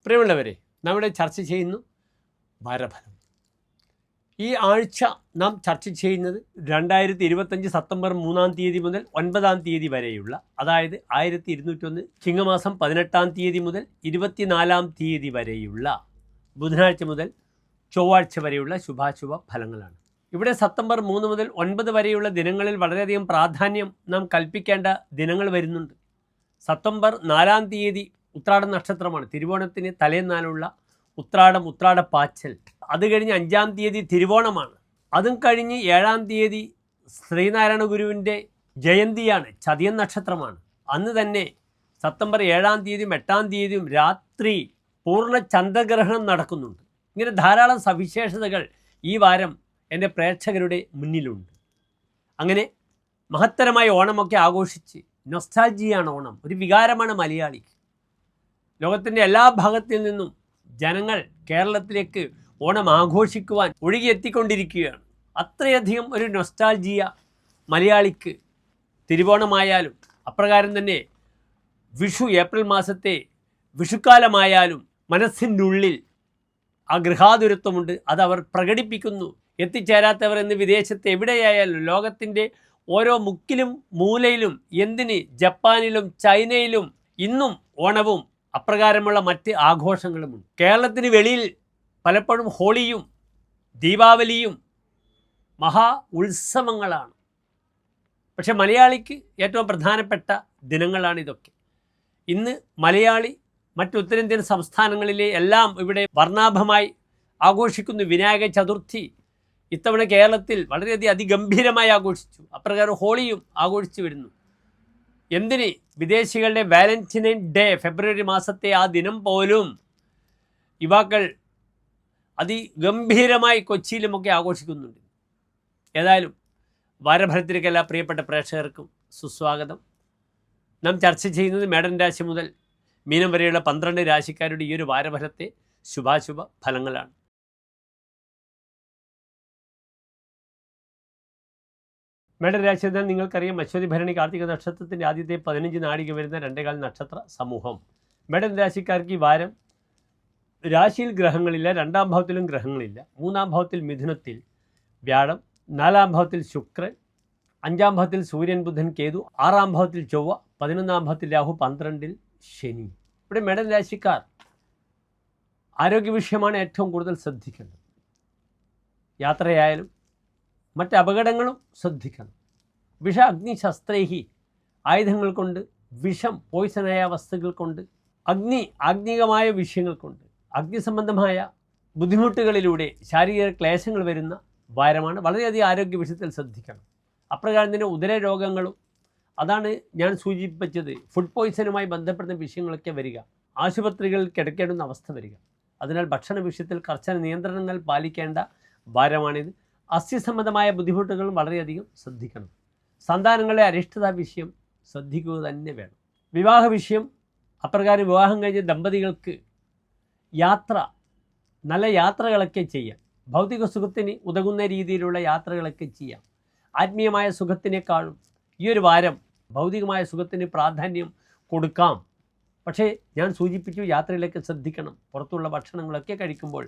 പ്രിയമുള്ളവരെ, നമ്മുടെ ചർച്ച ചെയ്യുന്നു വാരഫലം. ഈ ആഴ്ച നാം ചർച്ച ചെയ്യുന്നത് 2025 സെപ്റ്റംബർ 3-ാം തീയതി മുതൽ 9-ാം തീയതി വരെയുള്ള, അതായത് 1201 ചിങ്ങമാസം 18-ാം തീയതി മുതൽ 24-ാം തീയതി വരെയുള്ള, ബുധനാഴ്ച മുതൽ ചൊവ്വാഴ്ച വരെയുള്ള ശുഭാശുഭ ഫലങ്ങളാണ്. ഇവിടെ സെപ്റ്റംബർ 3 മുതൽ 9 വരെയുള്ള ദിനങ്ങളിൽ വളരെയധികം പ്രാധാന്യം നാം കൽപ്പിക്കേണ്ട ദിനങ്ങൾ വരുന്നുണ്ട്. സെപ്റ്റംബർ 4-ാം തീയതി ഉത്രാടം നക്ഷത്രമാണ്. തിരുവോണത്തിന് തലേന്നാലുള്ള ഉത്രാടപ്പാച്ചൽ. അത് കഴിഞ്ഞ് 5-ാം തീയതി തിരുവോണമാണ്. അതും കഴിഞ്ഞ് 7-ാം തീയതി ശ്രീനാരായണ ഗുരുവിൻ്റെ ജയന്തിയാണ്, ചതയൻ നക്ഷത്രമാണ്. അന്ന് തന്നെ സെപ്റ്റംബർ 7-ാം തീയതിയും 8-ാം തീയതിയും രാത്രി പൂർണ്ണ ചന്ദ്രഗ്രഹണം നടക്കുന്നുണ്ട്. ഇങ്ങനെ ധാരാളം സവിശേഷതകൾ ഈ വാരം എൻ്റെ പ്രേക്ഷകരുടെ മുന്നിലുണ്ട്. അങ്ങനെ മഹത്തരമായ ഓണമൊക്കെ ആഘോഷിച്ച്, നൊസ്റ്റാൾജിയാണ് ഓണം, ഒരു വികാരമാണ് മലയാളിക്ക്. ലോകത്തിൻ്റെ എല്ലാ ഭാഗത്തിൽ നിന്നും ജനങ്ങൾ കേരളത്തിലേക്ക് ഓണം ആഘോഷിക്കുവാൻ ഒഴുകിയെത്തിക്കൊണ്ടിരിക്കുകയാണ്. അത്രയധികം ഒരു നൊസ്റ്റാൾജിയ മലയാളിക്ക് തിരുവോണമായാലും, അപ്രകാരം തന്നെ വിഷു ഏപ്രിൽ മാസത്തെ വിഷുക്കാലമായാലും മനസ്സിൻ്റെ ഉള്ളിൽ ആ ഗൃഹാതുരത്വമുണ്ട്. അതവർ പ്രകടിപ്പിക്കുന്നു. എത്തിച്ചേരാത്തവർ എന്ന് വിദേശത്ത് എവിടെയായാലും, ലോകത്തിൻ്റെ ഓരോ മുക്കിലും മൂലയിലും, എന്തിന് ജപ്പാനിലും ചൈനയിലും ഇന്നും ഓണവും അപ്രകാരമുള്ള മറ്റ് ആഘോഷങ്ങളുമുണ്ട്. കേരളത്തിന് വെളിയിൽ പലപ്പോഴും ഹോളിയും ദീപാവലിയും മഹാ ഉത്സവങ്ങളാണ്. പക്ഷെ മലയാളിക്ക് ഏറ്റവും പ്രധാനപ്പെട്ട ദിനങ്ങളാണ് ഇതൊക്കെ. ഇന്ന് മലയാളി മറ്റ് ഉത്തരേന്ത്യൻ സംസ്ഥാനങ്ങളിലെ എല്ലാം ഇവിടെ വർണ്ണാഭമായി ആഘോഷിക്കുന്നു. വിനായക ചതുർത്ഥി ഇത്തവണ കേരളത്തിൽ വളരെയധികം അതിഗംഭീരമായി ആഘോഷിച്ചു. അപ്രകാരം ഹോളിയും ആഘോഷിച്ചു വരുന്നു. എന്തിന് വിദേശികളുടെ വാലന്റൈൻ ഡേ ഫെബ്രുവരി മാസത്തെ ആ ദിനം പോലും യുവാക്കൾ അതിഗംഭീരമായി കൊച്ചിയിലുമൊക്കെ ആഘോഷിക്കുന്നുണ്ട്. ഏതായാലും വാരഫലത്തിലേക്ക് എല്ലാ പ്രിയപ്പെട്ട പ്രേക്ഷകർക്കും സുസ്വാഗതം. നാം ചർച്ച ചെയ്യുന്നത് മേടൻ രാശി മുതൽ മീനം വരെയുള്ള 12 രാശിക്കാരുടെ ഈ ഒരു വാരഫലത്തെ ശുഭാശുഭ ഫലങ്ങളാണ്. മേടരാശി എന്നാൽ നിങ്ങൾക്കറിയാം, അശ്വതി ഭരണി കാർത്തിക നക്ഷത്രത്തിൻ്റെ ആദ്യത്തെ 15 നാഴിക വരുന്ന 2.25 നക്ഷത്ര സമൂഹം. മേടൻ രാശിക്കാർക്ക് ഈ വാരം രാശിയിൽ ഗ്രഹങ്ങളില്ല, 2-ാം ഭാവത്തിലും ഗ്രഹങ്ങളില്ല. 3-ാം ഭാവത്തിൽ മിഥുനത്തിൽ വ്യാഴം, 4-ാം ഭാവത്തിൽ ശുക്രൻ, 5-ാം ഭാവത്തിൽ സൂര്യൻ ബുധൻ കേതു, 6-ാം ഭാവത്തിൽ ചൊവ്വ, 11-ാം ഭാവത്തിൽ രാഹു, 12-ൽ ശനി. ഇവിടെ മേടൻ രാശിക്കാർ ആരോഗ്യ വിഷയമാണ് ഏറ്റവും കൂടുതൽ ശ്രദ്ധിക്കേണ്ടത്. യാത്രയായാലും മറ്റ് അപകടങ്ങളും ശ്രദ്ധിക്കണം. വിഷ അഗ്നി ശസ്ത്രേഹി, ആയുധങ്ങൾ കൊണ്ട്, വിഷം പോയിസനായ വസ്തുക്കൾ കൊണ്ട്, ആഗ്നികമായ വിഷയങ്ങൾ കൊണ്ട്, അഗ്നി സംബന്ധമായ ബുദ്ധിമുട്ടുകളിലൂടെ ശാരീരിക ക്ലേശങ്ങൾ വരുന്ന വാരമാണ്. വളരെയധികം ആരോഗ്യ വിഷയത്തിൽ ശ്രദ്ധിക്കണം. അപ്രകാരം തന്നെ ഉദര രോഗങ്ങളും, അതാണ് ഞാൻ സൂചിപ്പിച്ചത്, ഫുഡ് പോയിസനുമായി ബന്ധപ്പെടുന്ന വിഷയങ്ങളൊക്കെ വരിക, ആശുപത്രികളിൽ കിടക്കേണ്ടുന്ന അവസ്ഥ വരിക. അതിനാൽ ഭക്ഷണ വിഷയത്തിൽ കർശന നിയന്ത്രണങ്ങൾ പാലിക്കേണ്ട വാരമാണിത്. അസ്ഥിസംബന്ധമായ ബുദ്ധിമുട്ടുകളും വളരെയധികം ശ്രദ്ധിക്കണം. സന്താനങ്ങളെ അരിഷ്ടതാ വിഷയം ശ്രദ്ധിക്കുക തന്നെ വേണം. വിവാഹ വിഷയം, അപ്രകാരം വിവാഹം കഴിഞ്ഞ ദമ്പതികൾക്ക് നല്ല യാത്രകളൊക്കെ ചെയ്യാം. ഭൗതിക സുഖത്തിന് ഉതകുന്ന രീതിയിലുള്ള യാത്രകളൊക്കെ ചെയ്യാം. ആത്മീയമായ സുഖത്തിനേക്കാളും ഈ ഒരു വാരം ഭൗതികമായ സുഖത്തിന് പ്രാധാന്യം കൊടുക്കാം. പക്ഷേ ഞാൻ സൂചിപ്പിച്ചു, യാത്രയിലൊക്കെ ശ്രദ്ധിക്കണം. പുറത്തുള്ള ഭക്ഷണങ്ങളൊക്കെ കഴിക്കുമ്പോൾ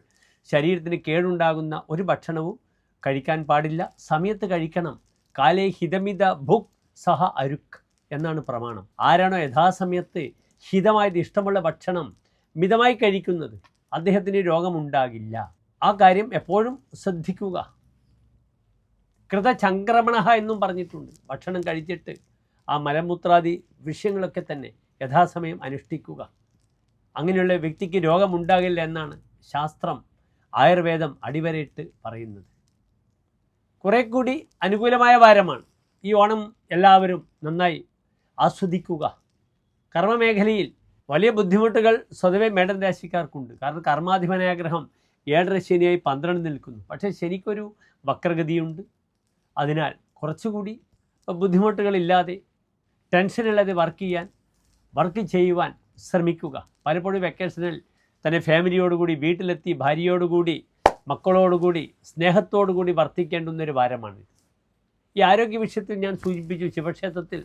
ശരീരത്തിന് കേടുണ്ടാകുന്ന ഒരു ഭക്ഷണവും കഴിക്കാൻ പാടില്ല. സമയത്ത് കഴിക്കണം. കാലേ ഹിതമിത ഭുക് സഹ അരുക്ക് എന്നാണ് പ്രമാണം. ആരാണോ യഥാസമയത്ത് ഹിതമായത് ഇഷ്ടമുള്ള ഭക്ഷണം മിതമായി കഴിക്കുന്നത്, അദ്ദേഹത്തിന് രോഗമുണ്ടാകില്ല. ആ കാര്യം എപ്പോഴും ശ്രദ്ധിക്കുക. കൃതചംക്രമണ എന്നും പറഞ്ഞിട്ടുണ്ട്. ഭക്ഷണം കഴിച്ചിട്ട് ആ മലമൂത്രാദി വിഷയങ്ങളൊക്കെ തന്നെ യഥാസമയം അനുഷ്ഠിക്കുക. അങ്ങനെയുള്ള വ്യക്തിക്ക് രോഗമുണ്ടാകില്ല എന്നാണ് ശാസ്ത്രം, ആയുർവേദം അടിവരയിട്ട് പറയുന്നത്. കുറെ കൂടി അനുകൂലമായ വാരമാണ് ഈ ഓണം. എല്ലാവരും നന്നായി ആസ്വദിക്കുക. കർമ്മമേഖലയിൽ വലിയ ബുദ്ധിമുട്ടുകൾ സ്വതവേ മേടൻ രാശിക്കാർക്കുണ്ട്. കാരണം കർമാധിപനായ ഗ്രഹം 7.5 ശനിയായി 12 നിൽക്കുന്നു. പക്ഷേ ശനിക്കൊരു വക്രഗതിയുണ്ട്. അതിനാൽ കുറച്ചുകൂടി ബുദ്ധിമുട്ടുകളില്ലാതെ, ടെൻഷനില്ലാതെ വർക്ക് ചെയ്യുവാൻ ശ്രമിക്കുക. പലപ്പോഴും വെക്കേഷനിൽ തന്നെ ഫാമിലിയോടുകൂടി വീട്ടിലെത്തി ഭാര്യയോടുകൂടി മക്കളോടുകൂടി സ്നേഹത്തോടുകൂടി വർത്തിക്കേണ്ടുന്നൊരു വാരമാണ്. ഈ ആരോഗ്യ വിഷയത്തിൽ ഞാൻ സൂചിപ്പിച്ചു, ശിവക്ഷേത്രത്തിൽ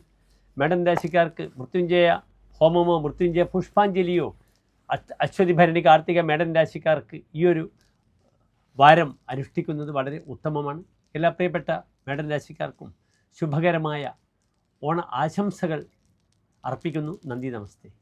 മേടൻ രാശിക്കാർക്ക് മൃത്യുഞ്ജയ ഹോമമോ മൃത്യുഞ്ജയ പുഷ്പാഞ്ജലിയോ അശ്വതി ഭരണി കാർത്തിക മേടൻ രാശിക്കാർക്ക് ഈ ഒരു വാരം അനുഷ്ഠിക്കുന്നത് വളരെ ഉത്തമമാണ്. എല്ലാ പ്രിയപ്പെട്ട മേടൻ രാശിക്കാർക്കും ശുഭകരമായ ഓണ ആശംസകൾ അർപ്പിക്കുന്നു. നന്ദി, നമസ്തേ.